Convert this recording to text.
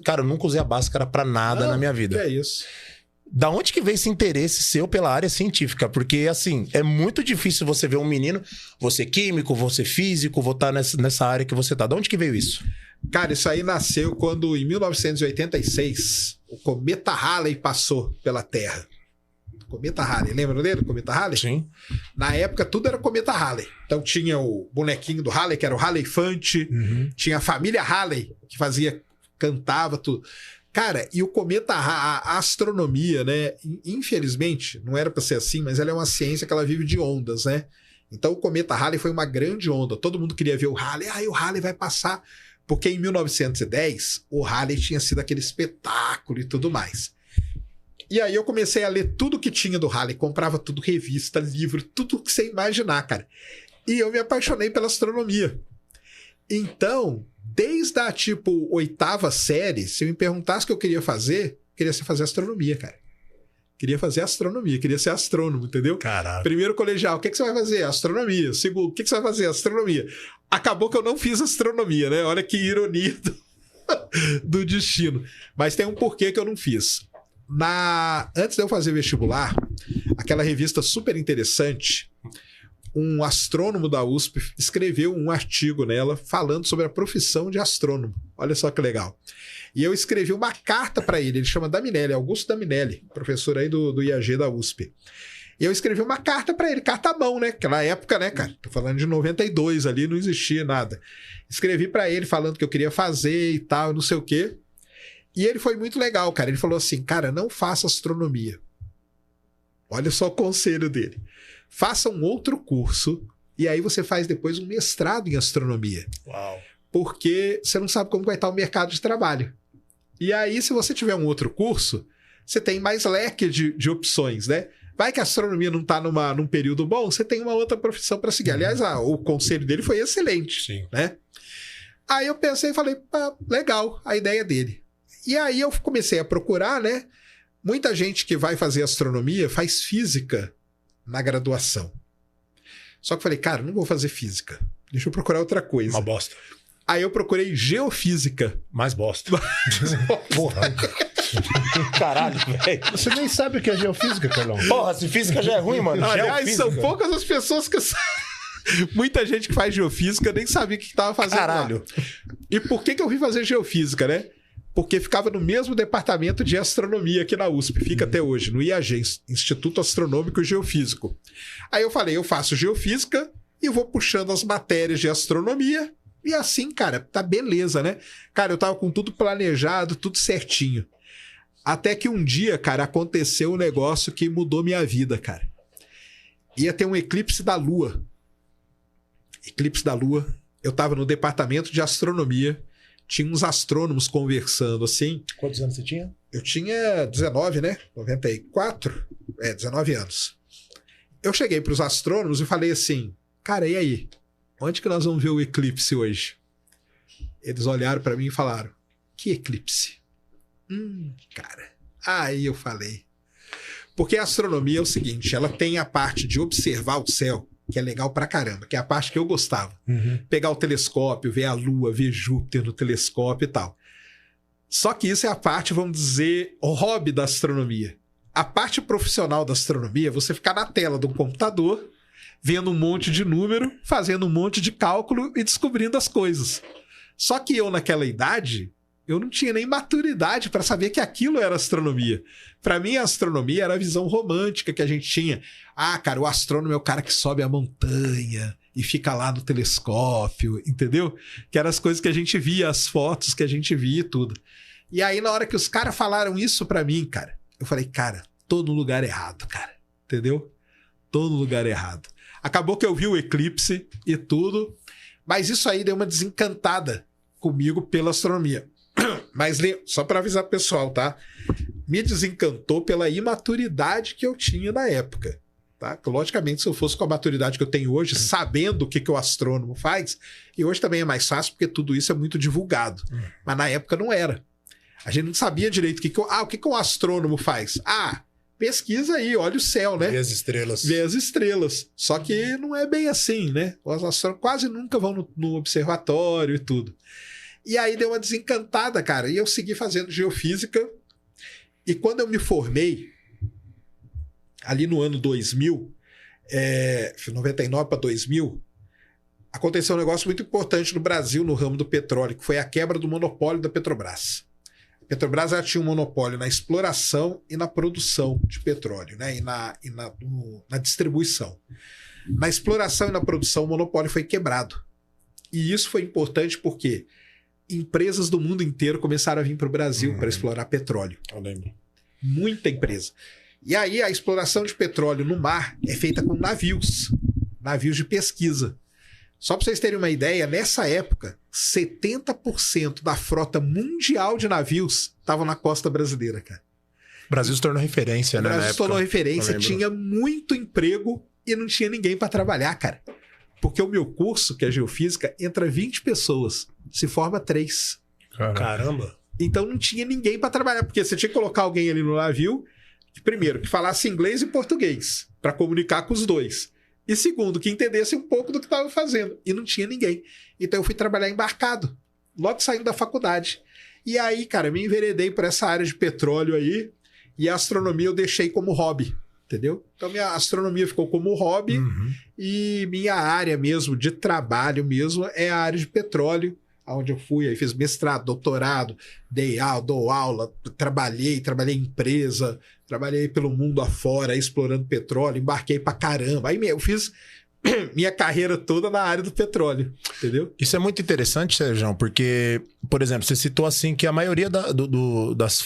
Cara, eu nunca usei a Bhaskara pra nada na minha vida. Que é isso. Da onde que veio esse interesse seu pela área científica? Porque, assim, é muito difícil você ver um menino, você químico, você físico, vou estar nessa área que você tá. Da onde que veio isso? Cara, isso aí nasceu quando, em 1986, o cometa Halley passou pela Terra. Cometa Halley, lembra dele? Cometa Halley? Sim. Na época, tudo era cometa Halley. Então tinha o bonequinho do Halley, que era o Halley Fante. Tinha a família Halley, que cantava tudo. Cara, e o cometa, a astronomia, né? Infelizmente, não era para ser assim, mas ela é uma ciência que ela vive de ondas, né? Então o cometa Halley foi uma grande onda. Todo mundo queria ver o Halley. O Halley vai passar. Porque em 1910, o Halley tinha sido aquele espetáculo e tudo mais. E aí eu comecei a ler tudo que tinha do Halley. Comprava tudo, revista, livro, tudo que você imaginar, cara. E eu me apaixonei pela astronomia. Então, desde a, tipo, 8ª série, se eu me perguntasse o que eu queria fazer fazer astronomia, cara. Queria fazer astronomia, queria ser astrônomo, entendeu? Caralho. Primeiro colegial, o que você vai fazer? Astronomia. Segundo, o que você vai fazer? Astronomia. Acabou que eu não fiz astronomia, né? Olha que ironia do destino. Mas tem um porquê que eu não fiz. Antes de eu fazer vestibular, aquela revista super interessante, um astrônomo da USP escreveu um artigo nela falando sobre a profissão de astrônomo. Olha só que legal. E eu escrevi uma carta para ele chama Daminelli, Augusto Daminelli, professor aí do IAG da USP. E eu escrevi uma carta para ele, carta à mão, né? Aquela época, né, cara? Tô falando de 92 ali, não existia nada. Escrevi para ele falando que eu queria fazer e tal, não sei o quê. E ele foi muito legal, cara. Ele falou assim, cara, não faça astronomia. Olha só o conselho dele. Faça um outro curso e aí você faz depois um mestrado em astronomia. Uau. Porque você não sabe como vai estar o mercado de trabalho. E aí, se você tiver um outro curso, você tem mais leque de opções, né? Vai que a astronomia não está num período bom, você tem uma outra profissão para seguir. Aliás, o conselho dele foi excelente. Sim. Né? Aí eu pensei e falei, legal a ideia dele. E aí eu comecei a procurar, né? Muita gente que vai fazer astronomia faz física na graduação. Só que eu falei, cara, não vou fazer física. Deixa eu procurar outra coisa. Uma bosta. Aí eu procurei geofísica. Mais bosta. Porra. Caralho, velho. Você nem sabe o que é geofísica, Carlão. Porra, se física já é ruim, mano. Aliás, Geofísica. são poucas as pessoas que... Muita gente que faz geofísica nem sabia o que estava fazendo. Caralho. Lá. E por que eu vim fazer geofísica, né? Porque ficava no mesmo departamento de astronomia aqui na USP. Fica até hoje, no IAG, Instituto Astronômico e Geofísico. Aí eu falei, eu faço geofísica e vou puxando as matérias de astronomia. E assim, cara, tá beleza, né? Cara, eu tava com tudo planejado, tudo certinho. Até que um dia, cara, aconteceu um negócio que mudou minha vida, cara. Ia ter um eclipse da Lua. Eclipse da Lua. Eu tava no departamento de astronomia. Tinha uns astrônomos conversando, assim. Quantos anos você tinha? Eu tinha 19, né? 94? 19 anos. Eu cheguei pros astrônomos e falei assim, cara, e aí? Onde que nós vamos ver o eclipse hoje? Eles olharam para mim e falaram, que eclipse? Cara. Aí eu falei. Porque a astronomia é o seguinte, ela tem a parte de observar o céu, que é legal pra caramba, que é a parte que eu gostava. Pegar o telescópio, ver a Lua, ver Júpiter no telescópio e tal. Só que isso é a parte, vamos dizer, o hobby da astronomia. A parte profissional da astronomia é você ficar na tela de um computador, vendo um monte de número, fazendo um monte de cálculo e descobrindo as coisas. Só que eu, naquela idade, eu não tinha nem maturidade para saber que aquilo era astronomia. Para mim, a astronomia era a visão romântica que a gente tinha. Ah, cara, o astrônomo é o cara que sobe a montanha e fica lá no telescópio, entendeu? Que eram as coisas que a gente via, as fotos que a gente via e tudo. E aí, na hora que os caras falaram isso para mim, cara, eu falei, cara, tô no lugar errado, cara. Entendeu? Tô no lugar errado. Acabou que eu vi o eclipse e tudo, mas isso aí deu uma desencantada comigo pela astronomia. Mas só para avisar o pessoal, tá? Me desencantou pela imaturidade que eu tinha na época, tá? Logicamente, se eu fosse com a maturidade que eu tenho hoje, sabendo o que o astrônomo faz, e hoje também é mais fácil porque tudo isso é muito divulgado, mas na época não era. A gente não sabia direito o que um astrônomo faz. Pesquisa aí, olha o céu, né? Vê as estrelas. Vê as estrelas. Só que não é bem assim, né? Os astrônomos quase nunca vão no observatório e tudo. E aí deu uma desencantada, cara. E eu segui fazendo geofísica. E quando eu me formei, ali no ano 2000, 99 para 2000, aconteceu um negócio muito importante no Brasil, no ramo do petróleo, que foi a quebra do monopólio da Petrobras. A Petrobras ela tinha um monopólio na exploração e na produção de petróleo, né? E na distribuição. Na exploração e na produção, o monopólio foi quebrado. E isso foi importante porque empresas do mundo inteiro começaram a vir para o Brasil para explorar petróleo. Eu lembro. Muita empresa. E aí a exploração de petróleo no mar é feita com navios de pesquisa. Só para vocês terem uma ideia, nessa época, 70% da frota mundial de navios estavam na costa brasileira, cara. O Brasil se tornou referência, O né? Brasil se tornou referência, Eu lembro. tinha muito emprego e não tinha ninguém para trabalhar, cara. Porque o meu curso, que é geofísica, entra 20 pessoas, se forma 3. Caramba. Então não tinha ninguém para trabalhar, porque você tinha que colocar alguém ali no navio, que, primeiro, que falasse inglês e português, para comunicar com os dois. E segundo, que entendesse um pouco do que estava fazendo. E não tinha ninguém. Então eu fui trabalhar embarcado, logo saindo da faculdade. E aí, cara, me enveredei por essa área de petróleo aí, e a astronomia eu deixei como hobby, entendeu? Então minha astronomia ficou como hobby, e minha área mesmo, de trabalho mesmo, é a área de petróleo, onde eu fui, aí fiz mestrado, doutorado, dou aula, trabalhei em empresa, trabalhei pelo mundo afora, explorando petróleo, embarquei pra caramba. Aí eu fiz minha carreira toda na área do petróleo, entendeu? Isso é muito interessante, Sérgio, porque, por exemplo, você citou assim que a maioria das